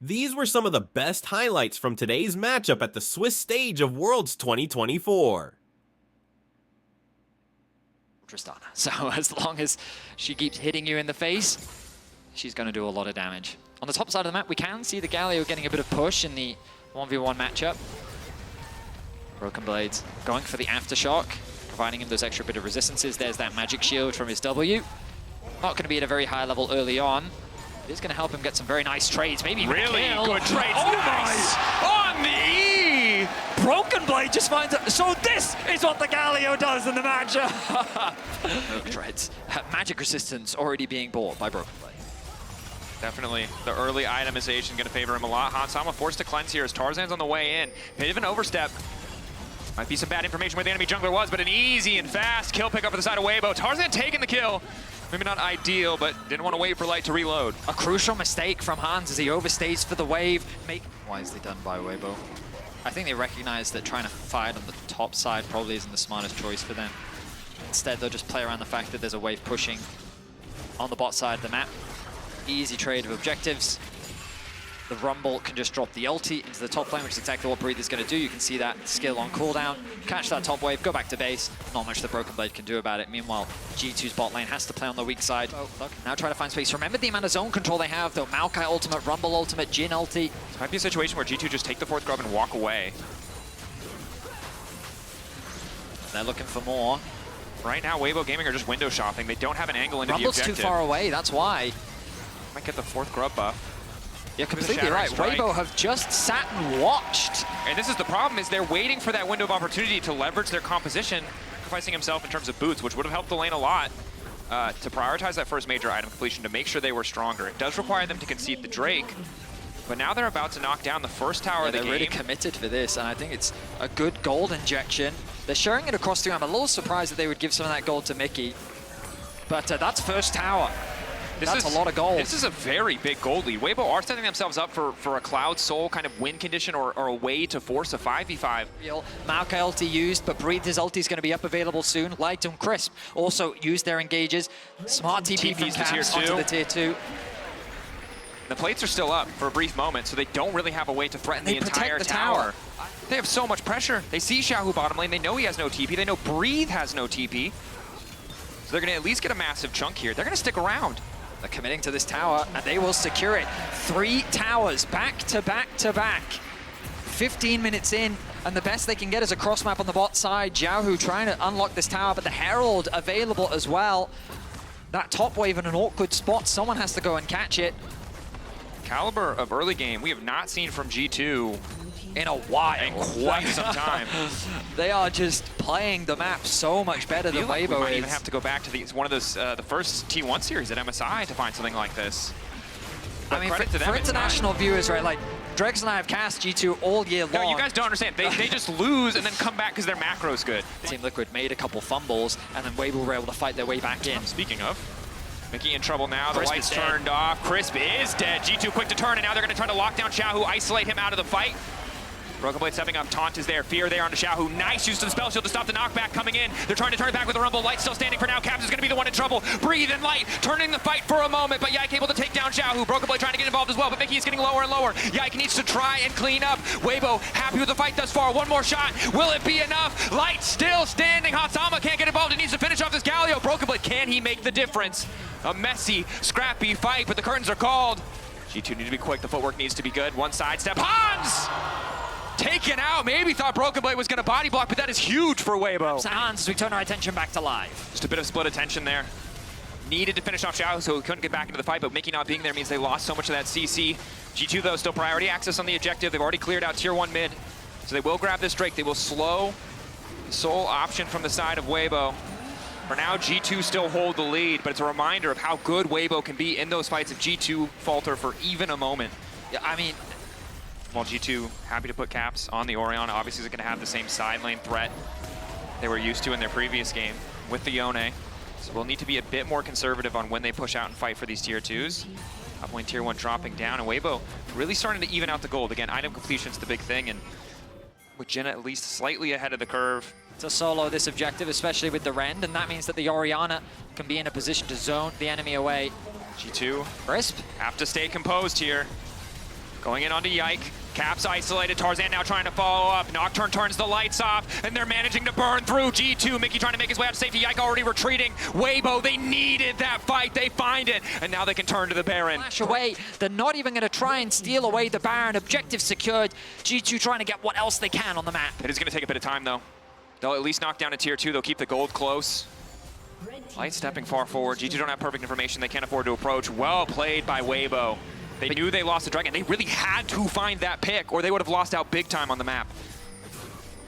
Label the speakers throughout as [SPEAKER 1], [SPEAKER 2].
[SPEAKER 1] These were some of the best highlights from today's matchup at the Swiss stage of Worlds 2024.
[SPEAKER 2] Tristana. So as long as she keeps hitting you in the face, she's going to do a lot of damage. On the top side of the map, we can see the Galio getting a bit of push in the 1v1 matchup. Broken Blades going for the Aftershock, providing him those extra bit of resistances. There's that magic shield from his W. Not going to be at a very high level early on. It is going to help him get some very nice trades, maybe even
[SPEAKER 3] really
[SPEAKER 2] a kill.
[SPEAKER 3] Good trades.
[SPEAKER 2] Oh
[SPEAKER 3] Nice. On the E!
[SPEAKER 2] Broken Blade just finds it. So this is what the Galio does in the matchup. Treads. Magic resistance already being bought by Broken Blade.
[SPEAKER 3] Definitely. The early itemization going to favor him a lot. Hansama forced to cleanse here as Tarzan's on the way in. Bit of an overstep. Might be some bad information where the enemy jungler was, but an easy and fast kill pick up for the side of Weibo. Tarzan taking the kill. Maybe not ideal, but didn't want to wait for Light to reload.
[SPEAKER 2] A crucial mistake from Hans as he overstays for the wave. Wisely done by Weibo. I think they recognize that trying to fight on the top side probably isn't the smartest choice for them. Instead, they'll just play around the fact that there's a wave pushing on the bot side of the map. Easy trade of objectives. The Rumble can just drop the ulti into the top lane, which is exactly what Breathe is going to do. You can see that skill on cooldown. Catch that top wave, go back to base. Not much the Broken Blade can do about it. Meanwhile, G2's bot lane has to play on the weak side. Oh, look, now try to find space. Remember the amount of zone control they have, though. Maokai ultimate, Rumble ultimate, Jhin ulti.
[SPEAKER 3] This might be a situation where G2 just take the fourth grub and walk away.
[SPEAKER 2] They're looking for more.
[SPEAKER 3] Right now, Weibo Gaming are just window shopping. They don't have an angle into
[SPEAKER 2] Rumble's
[SPEAKER 3] the objective.
[SPEAKER 2] too far away, that's why.
[SPEAKER 3] Might get the fourth grub buff.
[SPEAKER 2] You're completely right. Weibo have just sat and watched.
[SPEAKER 3] And this is the problem, is they're waiting for that window of opportunity to leverage their composition, sacrificing himself in terms of boots, which would have helped the lane a lot to prioritize that first major item completion to make sure they were stronger. It does require them to concede the Drake, but now they're about to knock down the first tower of the game.
[SPEAKER 2] They're really committed for this, and I think it's a good gold injection. They're sharing it across the room. I'm a little surprised that they would give some of that gold to Mickey, but that's first tower. That's a lot of gold.
[SPEAKER 3] This is a very big gold lead. Weibo are setting themselves up for a Cloud Soul kind of win condition or a way to force a 5v5.
[SPEAKER 2] Maokai ulti used, but Breathe, his ulti is going to be up available soon. Light and Crisp also use their engages. Smart TP from Caps onto the tier 2.
[SPEAKER 3] The plates are still up for a brief moment, so they don't really have a way to threaten the entire tower. They have so much pressure. They see Xiaohu bottom lane. They know he has no TP. They know Breathe has no TP. So they're going to at least get a massive chunk here. They're going to stick around.
[SPEAKER 2] They're committing to this tower, and they will secure it. 3 towers, back to back to back. 15 minutes in, and the best they can get is a cross map on the bot side. Xiaohu trying to unlock this tower, but the Herald available as well. That top wave in an awkward spot. Someone has to go and catch it.
[SPEAKER 3] Caliber of early game we have not seen from G2
[SPEAKER 2] in a while.
[SPEAKER 3] In quite some time.
[SPEAKER 2] They are just playing the map so much better than Weibo is.
[SPEAKER 3] We might even have to go back to one of those the first T1 series at MSI to find something like this. But
[SPEAKER 2] I mean, for international viewers, right? Like Dregs and I have cast G2 all year long.
[SPEAKER 3] No, you guys don't understand. They just lose and then come back because their macro's good.
[SPEAKER 2] Team Liquid made a couple fumbles, and then Weibo were able to fight their way back in.
[SPEAKER 3] Speaking of, Mickey in trouble now. The light's turned off. Crisp is dead. G2 quick to turn, and now they're going to try to lock down Xiaohu, isolate him out of the fight. Broken Blade stepping up, Taunt is there, Fear there onto Xiaohu. Nice use of the spell shield to stop the knockback coming in. They're trying to turn it back with the Rumble. Light still standing for now. Caps is going to be the one in trouble. Breathe and Light turning the fight for a moment, but Yike able to take down Xiaohu. Broken Blade trying to get involved as well, but Mickey is getting lower and lower. Yike needs to try and clean up. Weibo happy with the fight thus far. One more shot. Will it be enough? Light still standing. Hansama can't get involved. He needs to finish off this Galio. Broken Blade, can he make the difference? A messy, scrappy fight, but the curtains are called. G2 need to be quick. The footwork needs to be good. One side step. Hans! Taken out. Maybe thought Broken Blade was going to body block, but that is huge for Weibo.
[SPEAKER 2] Hans, we turn our attention back to live.
[SPEAKER 3] Just a bit of split attention there. Needed to finish off Xiao, so he couldn't get back into the fight, but Mickey not being there means they lost so much of that CC. G2, though, still priority access on the objective. They've already cleared out tier 1 mid, so they will grab this Drake. They will slow the sole option from the side of Weibo. For now, G2 still hold the lead, but it's a reminder of how good Weibo can be in those fights if G2 falter for even a moment.
[SPEAKER 2] Yeah, I mean,
[SPEAKER 3] while G2 happy to put Caps on the Orion, obviously is going to have the same side lane threat they were used to in their previous game with the Yone. So we'll need to be a bit more conservative on when they push out and fight for these tier 2s. Top lane tier 1 dropping down, and Weibo really starting to even out the gold. Again, item completion's the big thing, and with Jhin at least slightly ahead of the curve.
[SPEAKER 2] To solo this objective, especially with the Rend, and that means that the Orianna can be in a position to zone the enemy away.
[SPEAKER 3] G2
[SPEAKER 2] Crisp
[SPEAKER 3] have to stay composed here. Going in onto Yike. Caps isolated. Tarzan now trying to follow up. Nocturne turns the lights off, and they're managing to burn through G2. Mickey trying to make his way out to safety. Yike already retreating. Weibo, they needed that fight. They find it, and now they can turn to the Baron.
[SPEAKER 2] Flash away. They're not even going to try and steal away the Baron. Objective secured. G2 trying to get what else they can on the map.
[SPEAKER 3] It is going to take a bit of time, though. They'll at least knock down a tier 2. They'll keep the gold close. Light stepping far forward. G2 don't have perfect information. They can't afford to approach. Well played by Weibo. They knew they lost the Dragon. They really had to find that pick, or they would have lost out big time on the map.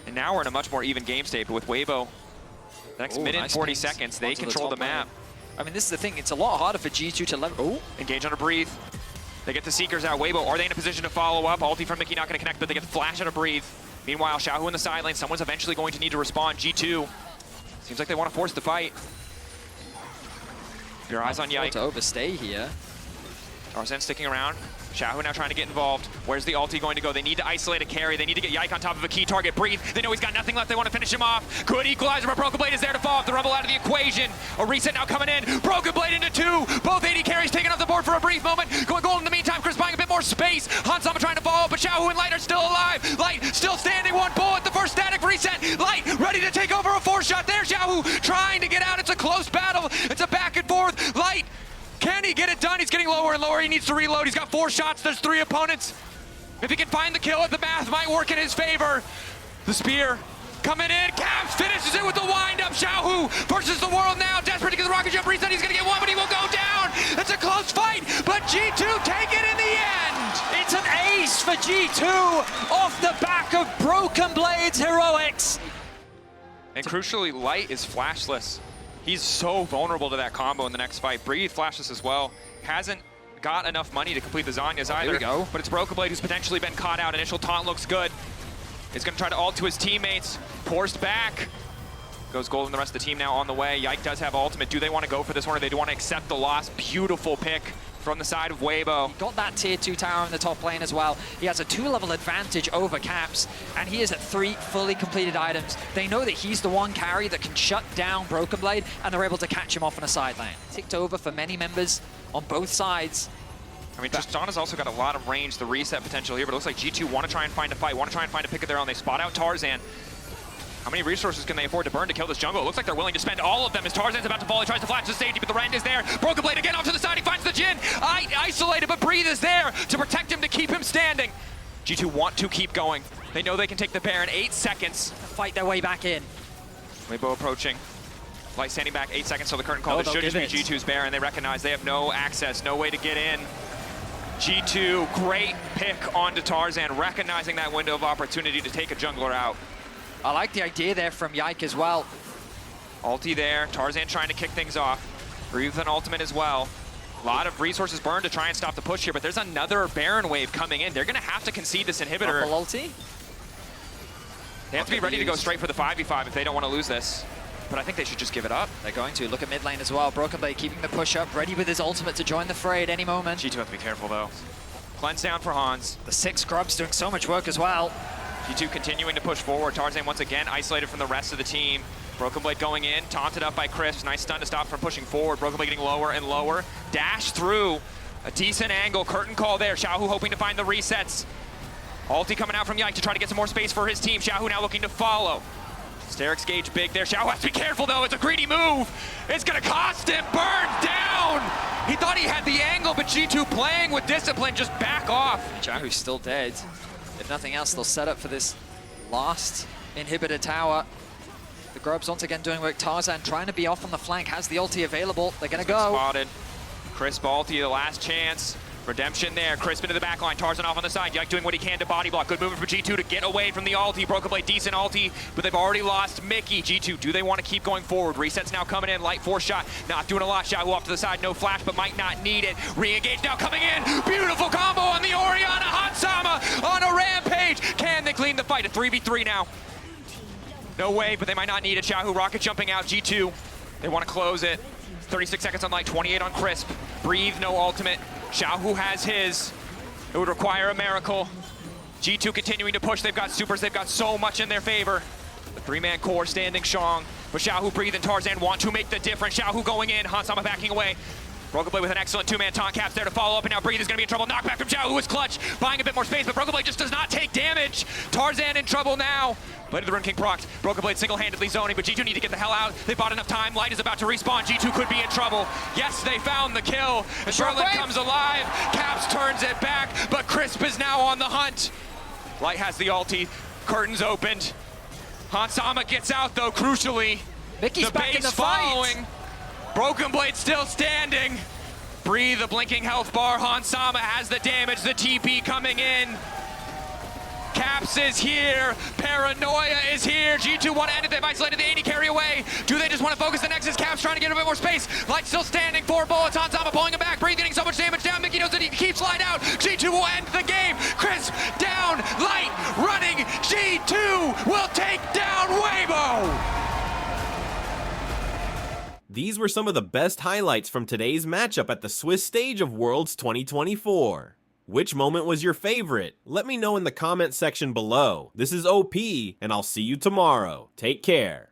[SPEAKER 3] And now we're in a much more even game state, but with Weibo, the next minute and 40 seconds, they control the map.
[SPEAKER 2] I mean, this is the thing. It's a lot harder for G2 to level. Oh,
[SPEAKER 3] engage on a breathe. They get the Seekers out. Weibo, are they in a position to follow up? Ulti from Mickey not going to connect, but they get the flash out of breathe. Meanwhile, Xiaohu in the side lane. Someone's eventually going to need to respond. G2 seems like they want to force the fight. Your eyes on Yike.
[SPEAKER 2] To overstay here.
[SPEAKER 3] Tarzan sticking around. Xiaohu now trying to get involved. Where's the ulti going to go? They need to isolate a carry. They need to get Yike on top of a key target. Breathe. They know he's got nothing left. They want to finish him off. Good equalizer, but Broken Blade is there to fall off the Rumble out of the equation. A reset now coming in. Broken Blade into 2. Both 80 carries taken off the board for a brief moment. Going gold in the meantime. Chris buying a bit more space. Hansama trying to follow, but Xiaohu and Light are still alive. Light still standing. 1 bullet. The first static reset. Light ready to take over a 4-shot there. Xiaohu trying to get out. It's a close battle. It's a back and forth. Light. Can he get it done? He's getting lower and lower. He needs to reload. He's got 4 shots. There's 3 opponents. If he can find the kill, the math might work in his favor. The spear coming in. Caps finishes it with the wind-up. Xiaohu versus the world now. Desperate to get the rocket jump reset. He's going to get 1, but he will go down. It's a close fight, but G2 take it in the end.
[SPEAKER 2] It's an ace for G2 off the back of Broken Blade's heroics.
[SPEAKER 3] And crucially, Light is flashless. He's so vulnerable to that combo in the next fight. Breathe flashless as well. Hasn't got enough money to complete the Zanyas either.
[SPEAKER 2] Here we go.
[SPEAKER 3] But it's Broken Blade who's potentially been caught out. Initial taunt looks good. He's going to try to ult to his teammates. Forced back. Goes gold and the rest of the team now on the way. Yike does have ultimate. Do they want to go for this one, or they do want to accept the loss? Beautiful pick from the side of Weibo.
[SPEAKER 2] Got that tier 2 tower in the top lane as well. He has a 2-level advantage over Caps, and he is at 3 fully completed items. They know that he's the one carry that can shut down Broken Blade, and they're able to catch him off on a side lane. Ticked over for many members on both sides.
[SPEAKER 3] I mean, Tristana's also got a lot of range, the reset potential here, but it looks like G2 want to try and find a fight, want to try and find a pick of their own. They spot out Tarzan. How many resources can they afford to burn to kill this jungle? It looks like they're willing to spend all of them as Tarzan's about to fall. He tries to flash to safety, but the Rend is there. Broken Blade again off to the side. He finds the Jhin. Isolated, but Breathe is there to protect him, to keep him standing. G2 want to keep going. They know they can take the Baron. 8 seconds.
[SPEAKER 2] Fight their way back in.
[SPEAKER 3] Weibo approaching. Light standing back. 8 seconds till the curtain call. This should just be G2's Baron. They recognize they have no access, no way to get in. G2, great pick onto Tarzan, recognizing that window of opportunity to take a jungler out.
[SPEAKER 2] I like the idea there from Yike as well.
[SPEAKER 3] Ulti there, Tarzan trying to kick things off. Breathe an ultimate as well. A lot of resources burned to try and stop the push here, but there's another Baron wave coming in. They're gonna have to concede this inhibitor.
[SPEAKER 2] Ulti?
[SPEAKER 3] They have to be ready to go straight for the 5v5 if they don't want to lose this. But I think they should just give it up.
[SPEAKER 2] They're going to. Look at mid lane as well. Broken Blade keeping the push up, ready with his ultimate to join the fray at any moment.
[SPEAKER 3] G2 have to be careful though. Cleanse down for Hans.
[SPEAKER 2] The 6 scrubs doing so much work as well.
[SPEAKER 3] G2 continuing to push forward. Tarzan once again isolated from the rest of the team. Broken Blade going in, taunted up by Chris. Nice stun to stop from pushing forward. Broken Blade getting lower and lower. Dash through. A decent angle. Curtain call there. Xiaohu hoping to find the resets. Ulti coming out from Yike to try to get some more space for his team. Xiaohu now looking to follow. Sterix gauge big there. Xiaohu has to be careful though. It's a greedy move. It's going to cost him. Burns down. He thought he had the angle, but G2 playing with discipline. Just back off.
[SPEAKER 2] Xiaohu's still dead. If nothing else, they'll set up for this last inhibitor tower. The Grubs once again doing work. Tarzan trying to be off on the flank, has the ulti available. They're going to go.
[SPEAKER 3] Spotted. Crisp ulti, the last chance. Redemption there. Crisp into the back line. Tarzan off on the side. Yike doing what he can to body block. Good movement for G2 to get away from the ulti. Broken Blade, decent ulti, but they've already lost Mickey. G2, do they want to keep going forward? Resets now coming in. Light 4-shot. Not doing a lot. Xiaohu off to the side. No flash, but might not need it. Re-engage now coming in. Beautiful combo on the Orianna. Hansama on a rampage. Can they clean the fight? A 3v3 now. No way, but they might not need it. Xiaohu rocket jumping out. G2, they want to close it. 36 seconds on Light, 28 on Crisp. Breathe, no ultimate. Xiaohu has his. It would require a miracle. G2 continuing to push. They've got supers. They've got so much in their favor. The 3-man core standing strong. But Xiaohu, Breathe, and Tarzan want to make the difference. Xiaohu going in. Hansama backing away. Broken Blade with an excellent two-man taunt. Caps there to follow up, and now Breathe is going to be in trouble. Knockback from Xiao, who was clutch, buying a bit more space, but Broken Blade just does not take damage. Tarzan in trouble now. Blade of the Rune King procced. Broken Blade single-handedly zoning, but G2 need to get the hell out. They bought enough time. Light is about to respawn. G2 could be in trouble. Yes, they found the kill. Charlotte comes alive. Caps turns it back, but Crisp is now on the hunt. Light has the ulti. Curtains opened. Hansama gets out, though, crucially.
[SPEAKER 2] Mickey's
[SPEAKER 3] the
[SPEAKER 2] back in the
[SPEAKER 3] following.
[SPEAKER 2] fight.
[SPEAKER 3] Broken Blade still standing. Breathe, the blinking health bar. Hansama has the damage. The TP coming in. Caps is here. Paranoia is here. G2 want to end it. They've isolated the 80 carry away. Do they just want to focus the Nexus? Caps trying to get a bit more space. Light still standing. 4 bullets. Hansama pulling him back. Breathe getting so much damage down. Mickey knows that he keeps Light out. G2 will end the game. Chris down. Light running. G2 will take down Weibo.
[SPEAKER 1] These were some of the best highlights from today's matchup at the Swiss stage of Worlds 2024. Which moment was your favorite? Let me know in the comment section below. This is OP, and I'll see you tomorrow. Take care.